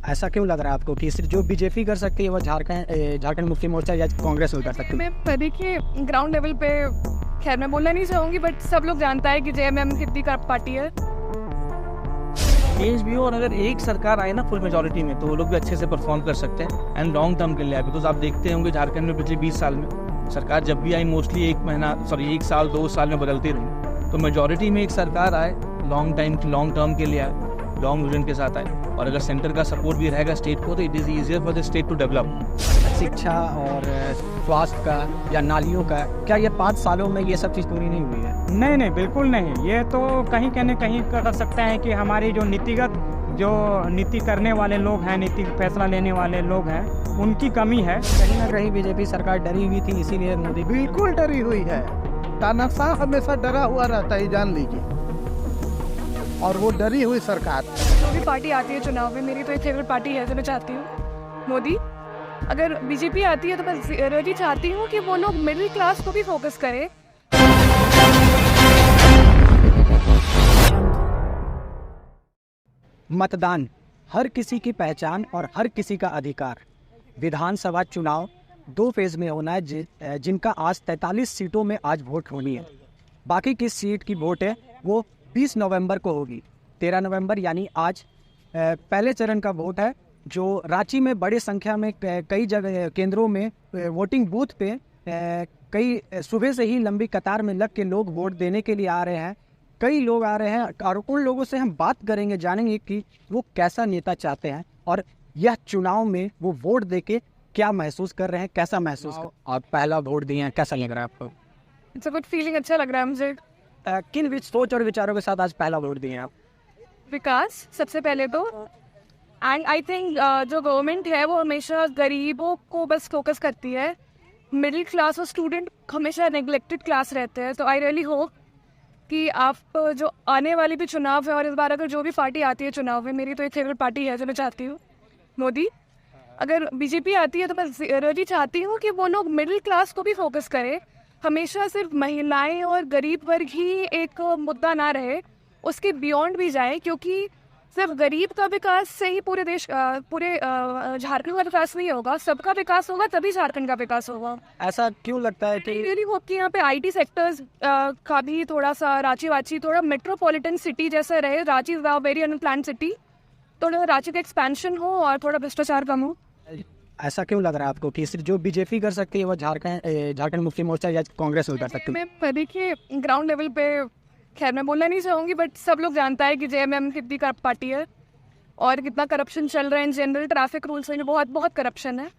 ऐसा क्यों लग रहा है आपको कि सिर्फ जो बीजेपी कर सकती है वो झारखंड मुक्ति मोर्चा या कांग्रेस नहीं कर सकती? मैं देखिए ग्राउंड लेवल पे, खैर मैं बोलना नहीं चाहूँगी, बट सब लोग जानता है कि जेएमएम कितनी करप्ट पार्टी है। चेंज भी हो और अगर एक सरकार आए ना फुल मेजोरिटी में, तो वो लोग भी अच्छे से परफॉर्म कर सकते हैं एंड लॉन्ग टर्म के लिए आए। बिकॉज आप देखते होंगे झारखंड में पिछले 20 साल में सरकार जब भी आई मोस्टली एक साल 2 साल में बदलती रही। तो मेजोरिटी में एक सरकार आए लॉन्ग टर्म के लिए आए, लॉन्ग विजन के साथ आए, और अगर सेंटर का सपोर्ट भी रहेगा स्टेट को तो it is easier for the state to develop. शिक्षा और स्वास्थ्य का या नालियों का, क्या ये 5 सालों में ये सब चीज़ पूरी नहीं हुई है? नहीं नहीं, बिल्कुल नहीं। ये तो कहीं कर सकते हैं कि हमारी जो नीति करने वाले लोग हैं, नीति फैसला लेने वाले लोग हैं, उनकी कमी है। कहीं ना कहीं बीजेपी सरकार डरी हुई थी, इसीलिए मोदी बिल्कुल डरी हुई है। तानाशाह हमेशा डरा हुआ रहता है, जान लीजिए, और वो डरी हुई सरकार। जो भी पार्टी आती है चुनाव में, मेरी तो एक फेवरेट पार्टी है जो मैं चाहती हूँ, मोदी। अगर बीजेपी आती है तो मैं रियली चाहती हूँ कि वो लोग मिडिल क्लास को भी फोकस करें। मतदान हर किसी की पहचान और हर किसी का अधिकार। विधानसभा चुनाव 2 फेज में होना है, जिनका आज 43 सीटों में आज वोट होनी है। बाकी किस सीट की वोट है वो 20 नवंबर को होगी। 13 नवंबर यानी आज पहले चरण का वोट है, जो रांची में बड़ी संख्या में कई जगह केंद्रों में वोटिंग बूथ पे कई सुबह से ही लंबी कतार में लग के लोग वोट देने के लिए आ रहे हैं। कई लोग आ रहे हैं और उन लोगों से हम बात करेंगे, जानेंगे कि वो कैसा नेता चाहते हैं और यह चुनाव में वो वोट देके क्या महसूस कर रहे हैं, कैसा महसूस आप पहला वोट दिए हैं, कैसा लग रहा है आपको? इट्स अ गुड फीलिंग, अच्छा लग रहा है मुझे। किन सोच और विचारों के साथ आज पहला वोट दिए हैं आप? विकास सबसे पहले तो, एंड आई थिंक जो गवर्नमेंट है वो हमेशा गरीबों को बस फोकस करती है। मिडिल क्लास और स्टूडेंट हमेशा नेग्लेक्टेड क्लास रहते हैं। तो आई रियली होप कि आप जो आने वाली भी चुनाव है, और इस बार अगर जो भी पार्टी आती है चुनाव में, मेरी तो एक फेवरेट पार्टी है जो मैं चाहती हूँ, मोदी। अगर बीजेपी आती है तो मैं रियली चाहती हूँ कि वो लोग मिडिल क्लास को भी फोकस करें। हमेशा सिर्फ महिलाएं और गरीब वर्ग ही एक मुद्दा ना रहे, उसके बियॉन्ड भी जाए, क्योंकि सिर्फ गरीब का विकास से ही पूरे झारखंड का विकास नहीं होगा। सबका विकास होगा तभी झारखंड का विकास होगा। ऐसा क्यों लगता है कि रियली होप कि यहाँ पे आईटी सेक्टर्स का भी थोड़ा सा रांची थोड़ा मेट्रोपॉलिटन सिटी जैसा रहे। Ranchi is now very unplanned city, थोड़ा रांची का एक्सपेंशन हो और थोड़ा भ्रष्टाचार कम हो। ऐसा क्यों लग रहा है आपको कि सिर्फ जो बीजेपी कर सकती है वो झारखंड मुक्ति मोर्चा या कांग्रेस नहीं कर सकती? मैं देखिए ग्राउंड लेवल पे, खैर मैं बोलना नहीं चाहूँगी, बट सब लोग जानता है कि जेएमएम कितनी करप्ट पार्टी है और कितना करप्शन चल रहा है। इन जनरल ट्रैफिक रूल्स में बहुत करप्शन है।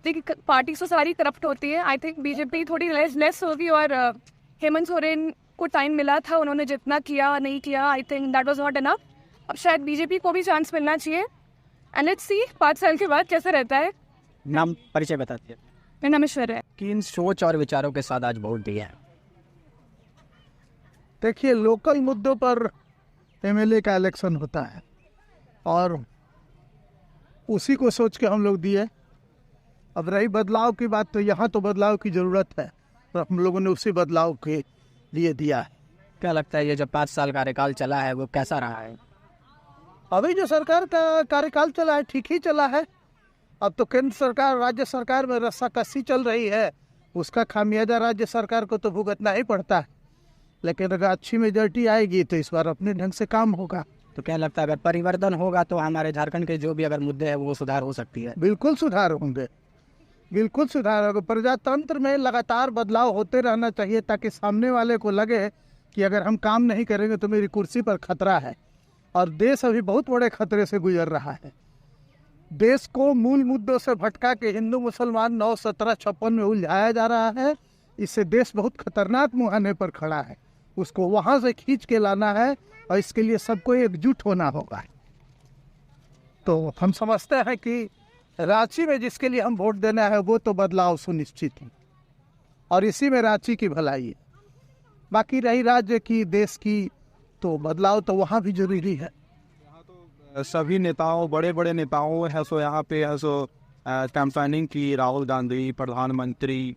देखिए पार्टी तो सारी करप्ट होती है। आई थिंक बीजेपी थोड़ी लेस होगी, और हेमंत सोरेन को टाइम मिला था, उन्होंने जितना किया नहीं किया, I think that was not enough. अब शायद बीजेपी को भी चांस मिलना चाहिए, एंड लेट्स सी 5 साल के बाद कैसे रहता है। नाम परिचय बताती है? मेरा नाम ऐश्वर्या है। किन सोच और विचारों के साथ आज वोट दिए हैं? देखिए, लोकल मुद्दों पर एमएलए का इलेक्शन होता है और उसी को सोच के हम लोग दिए। अब रही बदलाव की बात, तो यहाँ तो बदलाव की ज़रूरत है, तो हम लोगों ने उसी बदलाव के लिए दिया है। क्या लगता है ये जो 5 साल कार्यकाल चला है वो कैसा रहा है? अभी जो सरकार का कार्यकाल चला है ठीक ही चला है। अब तो केंद्र सरकार राज्य सरकार में रस्साकसी चल रही है, उसका खामियाजा राज्य सरकार को तो भुगतना ही पड़ता है। लेकिन अगर अच्छी मेजॉरिटी आएगी तो इस बार अपने ढंग से काम होगा। तो क्या लगता है अगर परिवर्तन होगा तो हमारे झारखंड के जो भी अगर मुद्दे हैं वो सुधार हो सकती है? बिल्कुल सुधार होंगे, बिल्कुल सुधार होगा। प्रजातंत्र में लगातार बदलाव होते रहना चाहिए, ताकि सामने वाले को लगे कि अगर हम काम नहीं करेंगे तो मेरी कुर्सी पर खतरा है। और देश अभी बहुत बड़े खतरे से गुजर रहा है। देश को मूल मुद्दों से भटका के हिंदू मुसलमान 9-17-56 में उलझाया जा रहा है। इससे देश बहुत खतरनाक मुहाने पर खड़ा है, उसको वहाँ से खींच के लाना है, और इसके लिए सबको एकजुट होना होगा। तो हम समझते हैं कि रांची में जिसके लिए हम वोट देना है वो तो बदलाव सुनिश्चित है, और इसी में रांची की भलाई है। बाकी रही राज्य की, देश की, तो बदलाव तो वहाँ भी जरूरी है। सभी नेताओं, बड़े बड़े नेताओं है सो यहाँ पे है सो कैंपेनिंग की, राहुल गांधी प्रधानमंत्री।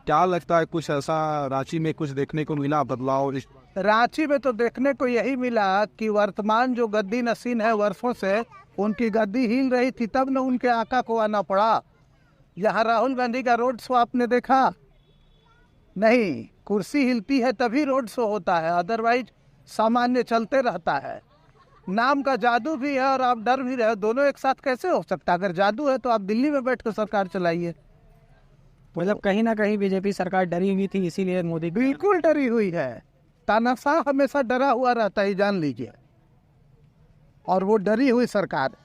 क्या लगता है कुछ ऐसा रांची में कुछ देखने को मिला बदलाव? रांची में तो देखने को यही मिला कि वर्तमान जो गद्दी नसीन है वर्षों से, उनकी गद्दी हिल रही थी तब न उनके आका को आना पड़ा। यहाँ राहुल गांधी का रोड शो आपने देखा? नहीं, कुर्सी हिलती है तभी रोड शो होता है, अदरवाइज सामान्य चलते रहता है। नाम का जादू भी है और आप डर भी रहे हो, दोनों एक साथ कैसे हो सकता? अगर जादू है तो आप दिल्ली में बैठ कर सरकार चलाइए। मतलब कहीं ना कहीं बीजेपी सरकार डरी हुई थी, इसीलिए मोदी बिल्कुल डरी हुई है। तानाशाह हमेशा डरा हुआ रहता है, जान लीजिए, और वो डरी हुई सरकार।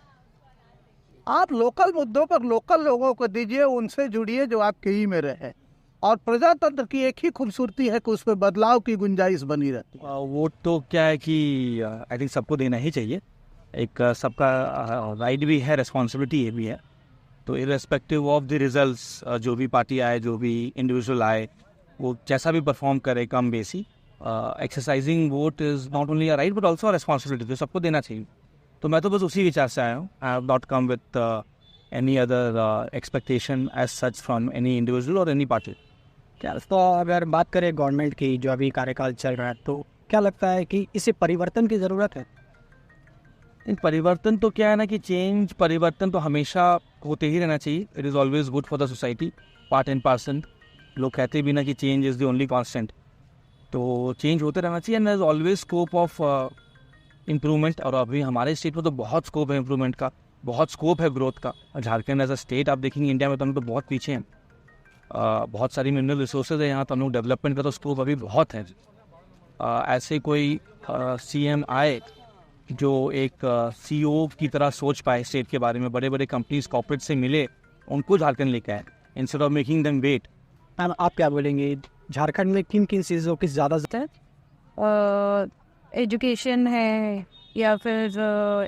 आप लोकल मुद्दों पर लोकल लोगों को दीजिए, उनसे जुड़िए जो आपके ही में रहे। और प्रजातंत्र की एक ही खूबसूरती है कि उसमें बदलाव की गुंजाइश बनी रहती है। वोट तो क्या है कि आई थिंक सबको देना ही चाहिए, एक सबका राइट भी है, रिस्पॉन्सिबिलिटी ये भी है। तो इर्रेस्पेक्टिव ऑफ द रिजल्ट्स, जो भी पार्टी आए, जो भी इंडिविजुअल आए, वो जैसा भी परफॉर्म करे कम बेसी, exercising vote is not only a right but also a responsibility, तो सबको देना चाहिए। तो मैं तो बस उसी विचार से आया हूँ। I have not come with any other expectation as such from any individual और एनी पार्टी। क्या तो अगर बात करें गवर्नमेंट की, जो अभी कार्यकाल चल रहा है, तो क्या लगता है कि इसे परिवर्तन की ज़रूरत है? इन परिवर्तन तो क्या है ना कि चेंज, परिवर्तन तो हमेशा होते ही रहना चाहिए। It is always good for the society, part and parcel. लोग कहते भी ना कि change is the only constant, तो चेंज होते रहना चाहिए and there is always scope of improvement. और अभी हमारे स्टेट में तो बहुत स्कोप है इम्प्रूवमेंट का, बहुत स्कोप है ग्रोथ का। झारखंड एज अ स्टेट आप देखेंगे इंडिया में तो हम तो बहुत पीछे हैं। बहुत सारी मिनरल रिसोर्सेज है यहाँ, तो हम लोग डेवलपमेंट का तो स्कोप अभी बहुत है। ऐसे कोई CM आए जो एक CEO की तरह सोच पाए स्टेट के बारे में, बड़े बड़े कंपनीज कॉर्पोरेट से मिले, उनको झारखंड लेकर आए instead of making them wait. Ma'am आप क्या बोलेंगे, झारखंड में किन किन चीज़ों की ज़्यादा एजुकेशन है या फिर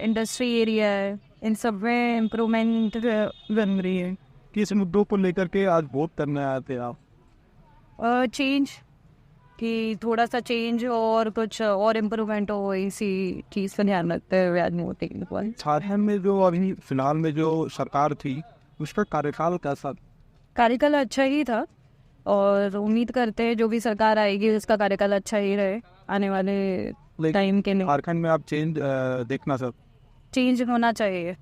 इंडस्ट्री एरिया है, इन सब में इम्प्रूवमेंट बन रही है। किस मुद्दों को लेकर के आज वोट करने आए थे आप? चेंज, कि थोड़ा सा चेंज और कुछ और इम्प्रूवमेंट हो, इसी चीज़ का ध्यान रखते हुए आज वोटिंग हुआ। झारखंड में जो अभी फिलहाल में जो सरकार थी, उसका कार्यकाल कैसा? कार्यकाल अच्छा ही था और उम्मीद करते हैं जो भी सरकार आएगी उसका कार्यकाल अच्छा ही रहे आने वाले टाइम के लिए। झारखंड में आप चेंज देखना सर? चेंज होना चाहिए,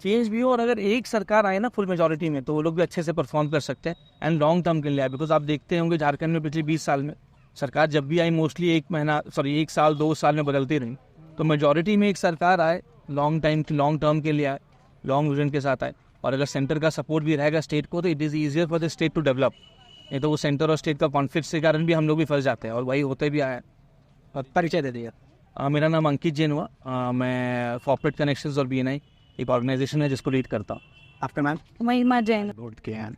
चेंज भी हो, और अगर एक सरकार आए ना फुल मेजोरिटी में, तो वो लोग भी अच्छे से परफॉर्म कर सकते हैं एंड लॉन्ग टर्म के लिए आए। बिकॉज आप देखते होंगे झारखंड में पिछले 20 साल में सरकार जब भी आई मोस्टली 1 साल 2 साल में बदलती रही। तो मेजोरिटी में एक सरकार आए, लॉन्ग टर्म के लिए आए, लॉन्ग विजन के साथ आए, और अगर सेंटर का सपोर्ट भी रहेगा स्टेट को, तो it is easier for the state to develop. नहीं तो वो सेंटर और स्टेट का कॉन्फ्लिक्ट के कारण भी हम लोग भी फंस जाते हैं, और वही होते भी आए। परिचय दे दिया। मेरा नाम अंकित जैन हुआ। मैं कॉर्पोरेट कनेक्शंस और BNI एक ऑर्गेनाइजेशन है जिसको लीड करता हूँ। आपका मैम? महिमा जैन। वोट किया है।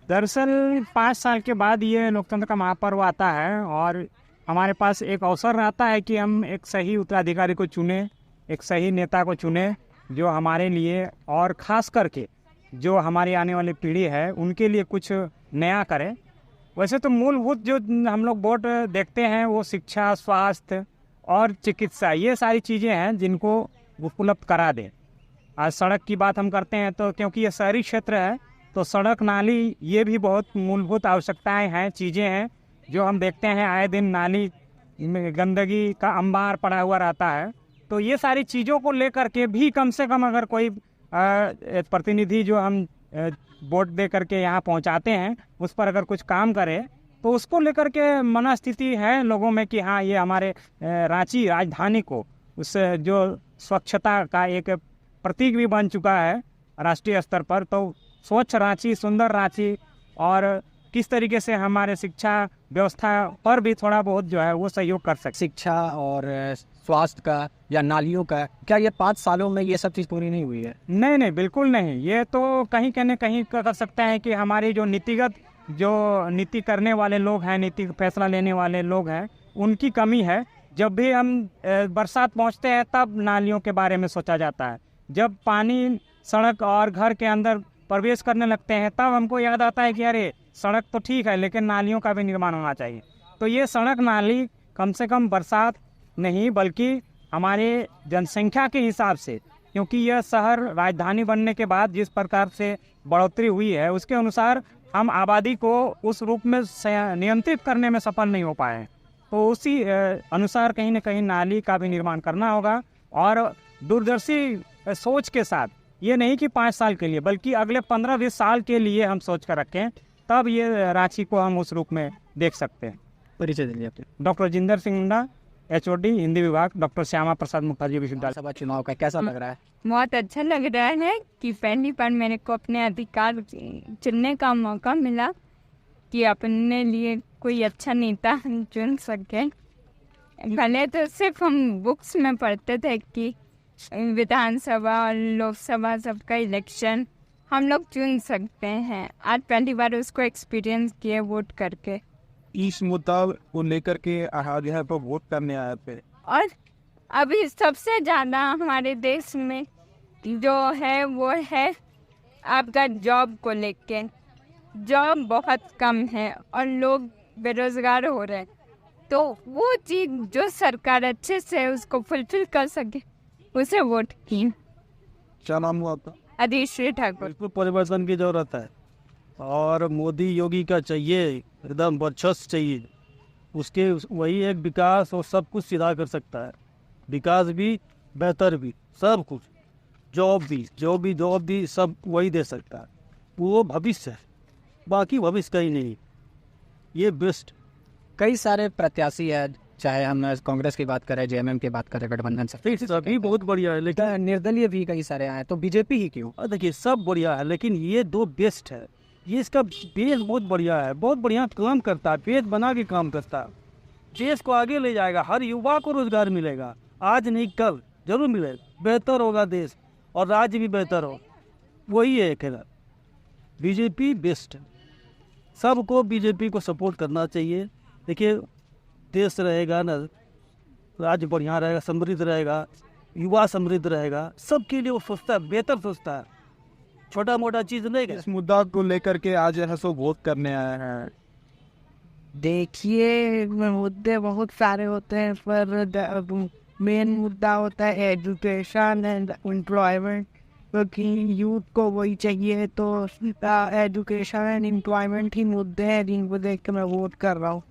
दरअसल 5 साल के बाद ये लोकतंत्र का महापर्व आता है और हमारे पास एक अवसर रहता है कि हम एक सही उत्तराधिकारी को चुने, एक सही नेता को चुने जो हमारे लिए और ख़ास करके जो हमारी आने वाली पीढ़ी है उनके लिए कुछ नया करे। वैसे तो मूलभूत जो हम लोग वोट देखते हैं वो शिक्षा, स्वास्थ्य और चिकित्सा, ये सारी चीज़ें हैं जिनको उपलब्ध करा दें। आज सड़क की बात हम करते हैं तो क्योंकि ये शहरी क्षेत्र है तो सड़क, नाली, ये भी बहुत मूलभूत आवश्यकताएं हैं, चीज़ें हैं जो हम देखते हैं आए दिन नाली में गंदगी का अंबार पड़ा हुआ रहता है। तो ये सारी चीज़ों को लेकर के भी कम से कम अगर कोई प्रतिनिधि जो हम वोट दे करके यहाँ पहुँचाते हैं उस पर अगर कुछ काम करे तो उसको लेकर के मनस्थिति है लोगों में कि हाँ ये हमारे रांची राजधानी को उस जो स्वच्छता का एक प्रतीक भी बन चुका है राष्ट्रीय स्तर पर। तो स्वच्छ रांची, सुंदर रांची, और किस तरीके से हमारे शिक्षा व्यवस्था पर भी थोड़ा बहुत जो है वो सहयोग कर सकते। शिक्षा और स्वास्थ्य का या नालियों का, क्या ये 5 सालों में ये सब चीज़ पूरी नहीं हुई है? नहीं, बिल्कुल नहीं। ये तो कहीं कहीं कर सकते हैं कि हमारी जो नीति करने वाले लोग हैं, नीति फैसला लेने वाले लोग हैं, उनकी कमी है। जब भी हम बरसात पहुंचते हैं तब नालियों के बारे में सोचा जाता है, जब पानी सड़क और घर के अंदर प्रवेश करने लगते हैं तब हमको याद आता है कि अरे सड़क तो ठीक है लेकिन नालियों का भी निर्माण होना चाहिए। तो ये सड़क नाली कम से कम बरसात नहीं बल्कि हमारे जनसंख्या के हिसाब से, क्योंकि यह शहर राजधानी बनने के बाद जिस प्रकार से बढ़ोतरी हुई है उसके अनुसार हम आबादी को उस रूप में नियंत्रित करने में सफल नहीं हो पाए। तो उसी अनुसार कहीं ना कहीं नाली का भी निर्माण करना होगा और दूरदर्शी सोच के साथ, ये नहीं कि 5 साल के लिए, बल्कि अगले 15-20 साल के लिए हम सोच कर रखें, तब ये रांची को हम उस रूप में देख सकते हैं। परिचय दीजिए अपने। डॉक्टर जिंदर सिंह मुंडा, HOD हिंदी विभाग, डॉक्टर श्यामा प्रसाद मुखर्जी विश्वविद्यालय। सभा चुनाव का कैसा लग रहा है? बहुत अच्छा लग रहा है कि पहली बार मेरे को अपने अधिकार चुनने का मौका मिला कि अपने लिए कोई अच्छा नेता हम चुन सकें। पहले तो सिर्फ हम बुक्स में पढ़ते थे कि विधानसभा और लोकसभा सबका इलेक्शन हम लोग चुन सकते हैं। आज पहली बार उसको एक्सपीरियंस किए वोट करके। इस मुद्दा को लेकर के आज यहाँ पर वोट करने आए थे। और अभी सबसे ज़्यादा हमारे देश में जो है वो है आपका जॉब को लेके। जॉब बहुत कम है और लोग बेरोज़गार हो रहे हैं, तो वो चीज़ जो सरकार अच्छे से उसको फुलफिल कर सके उसे वोट की। क्या नाम हुआ आपका? अधीश्वरी ठाकुर। बिल्कुल परिवर्तन की ज़रूरत है और मोदी योगी का चाहिए, एकदम वर्चस्व चाहिए उसके। वही एक विकास और सब कुछ सीधा कर सकता है, विकास भी बेहतर भी सब कुछ, जॉब भी सब वही दे सकता है। वो भविष्य है, बाकी भविष्य का ही नहीं, ये बेस्ट। कई सारे प्रत्याशी है, चाहे हम कांग्रेस की बात करें, JMM की बात करें, गठबंधन से सभी बहुत बढ़िया है, लेकिन निर्दलीय भी कई सारे आए, तो बीजेपी ही क्यों? देखिए सब बढ़िया है, लेकिन ये दो बेस्ट है। ये इसका बेस बहुत बढ़िया है, बहुत बढ़िया काम करता है, बेस बना के काम करता है, देश को आगे ले जाएगा, हर युवा को रोजगार मिलेगा, आज नहीं कल जरूर मिलेगा, बेहतर होगा देश और राज्य भी बेहतर हो। वही है एक है, बीजेपी बेस्ट है, सबको बीजेपी को सपोर्ट करना चाहिए। देखिए देश रहेगा ना, राज्य बढ़िया रहेगा, समृद्ध रहेगा, युवा समृद्ध रहेगा, सबके लिए वो सोचता है, बेहतर सोचता है, छोटा मोटा चीज़ नहीं है। इस मुद्दा को लेकर के आज है सो वोट करने आए हैं। देखिए मुद्दे बहुत सारे होते हैं, पर मेन मुद्दा होता है एजुकेशन एंड एम्प्लॉयमेंट, क्योंकि यूथ को वही चाहिए। तो एजुकेशन एंड एम्प्लॉयमेंट ही मुद्दे हैं जिनको देख के मैं वोट कर रहा हूँ।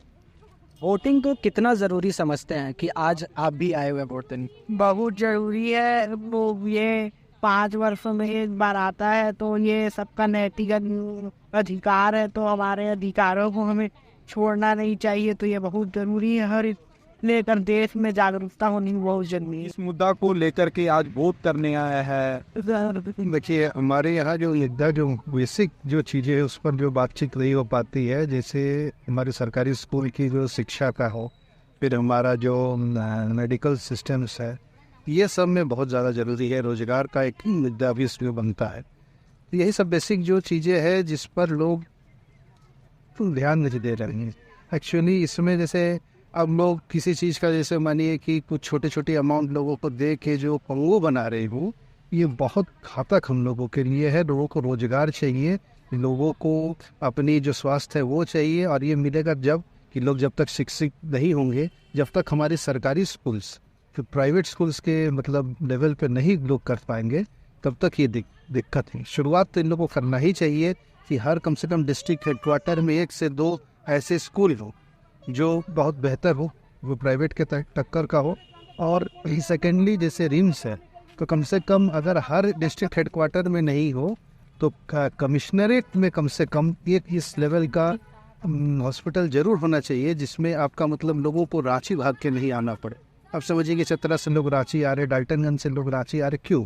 वोटिंग को कितना ज़रूरी समझते हैं कि आज आप भी आए हुए वोट देने? बहुत ज़रूरी है। वो ये 5 वर्षों में एक बार आता है, तो ये सबका नैतिक अधिकार है, तो हमारे अधिकारों को हमें छोड़ना नहीं चाहिए। तो ये बहुत ज़रूरी है, हर लेकर देश में जागरूकता होनी बहुत जरूरी है। इस मुद्दा को लेकर के आज वोट करने आया है। देखिए हमारे यहाँ जो मुद्दा, जो बेसिक जो चीज़ें हैं उस पर जो बातचीत नहीं हो पाती है, जैसे हमारे सरकारी स्कूल की जो शिक्षा का हो, फिर हमारा जो मेडिकल सिस्टम्स है, ये सब में बहुत ज़्यादा ज़रूरी है। रोज़गार का एक मुद्दा भी इसमें बनता है। यही सब बेसिक जो चीज़ें हैं जिस पर लोग ध्यान नहीं दे रहे हैं। एक्चुअली इसमें जैसे अब लोग किसी चीज़ का, जैसे मानिए कि कुछ छोटे छोटे अमाउंट लोगों को दे के जो पंगो बना रहे हो, ये बहुत घातक हम लोगों के लिए है। लोगों को रोज़गार चाहिए, लोगों को अपनी जो स्वास्थ्य है वो चाहिए, और ये मिलेगा जब कि लोग जब तक शिक्षित नहीं होंगे, जब तक हमारे सरकारी स्कूल्स तो प्राइवेट स्कूल्स के मतलब लेवल पे नहीं लोग कर पाएंगे, तब तक ये दिक्कत है। शुरुआत तो इन लोगों को करना ही चाहिए कि हर कम से कम डिस्ट्रिक्ट हेडक्वार्टर में 1 से 2 ऐसे स्कूल हो जो बहुत बेहतर हो, वो प्राइवेट के टक्कर का हो। और सेकेंडली जैसे रिम्स है, तो कम से कम अगर हर डिस्ट्रिक्ट हेडक्वार्टर में नहीं हो तो कमिश्नरेट में कम से कम एक इस लेवल का हॉस्पिटल जरूर होना चाहिए, जिसमें आपका मतलब लोगों को रांची भाग के नहीं आना पड़े। अब समझिए कि चतरा से लोग रांची आ रहे, डाल्टनगंज से लोग रांची आ रहे, क्यों?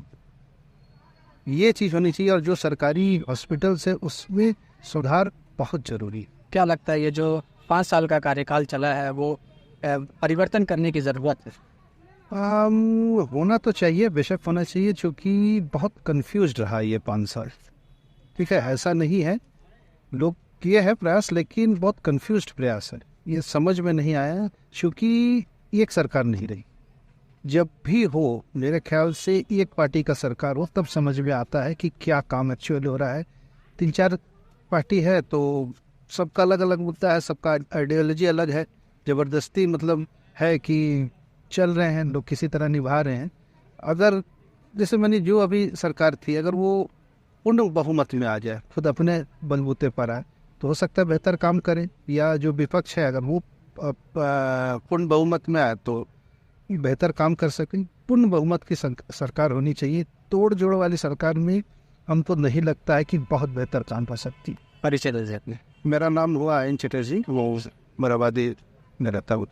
ये चीज़ होनी चाहिए। और जो सरकारी हॉस्पिटल्स है उसमें सुधार बहुत ज़रूरी है। क्या लगता है ये जो 5 साल का कार्यकाल चला है वो परिवर्तन करने की ज़रूरत है? होना तो चाहिए, बेशक होना चाहिए, क्योंकि बहुत कंफ्यूज रहा ये 5 साल। ठीक है, ऐसा नहीं है, लोग किए हैं प्रयास, लेकिन बहुत कंफ्यूज्ड प्रयास है। ये समझ में नहीं आया, क्योंकि एक सरकार नहीं रही। जब भी हो, मेरे ख्याल से एक पार्टी का सरकार हो, तब समझ में आता है कि क्या काम एक्चुअली हो रहा है। 3-4 पार्टी है तो सबका अलग अलग मुद्दा है, सबका आइडियोलॉजी अलग है, ज़बरदस्ती मतलब है कि चल रहे हैं लोग, किसी तरह निभा रहे हैं। अगर जैसे मैंने जो अभी सरकार थी, अगर वो पूर्ण बहुमत में आ जाए, खुद अपने बलबूते पर आए, तो हो सकता है बेहतर काम करें। या जो विपक्ष है अगर वो पूर्ण बहुमत में आए तो बेहतर काम कर सकें। पूर्ण बहुमत की सरकार होनी चाहिए। तोड़ जोड़ वाली सरकार में हमको नहीं लगता है कि बहुत बेहतर काम कर सकती। परिचय दीजिए अपने। मेरा नाम हुआ आयन चटर्जी, वो मराबादी में रहता हूँ।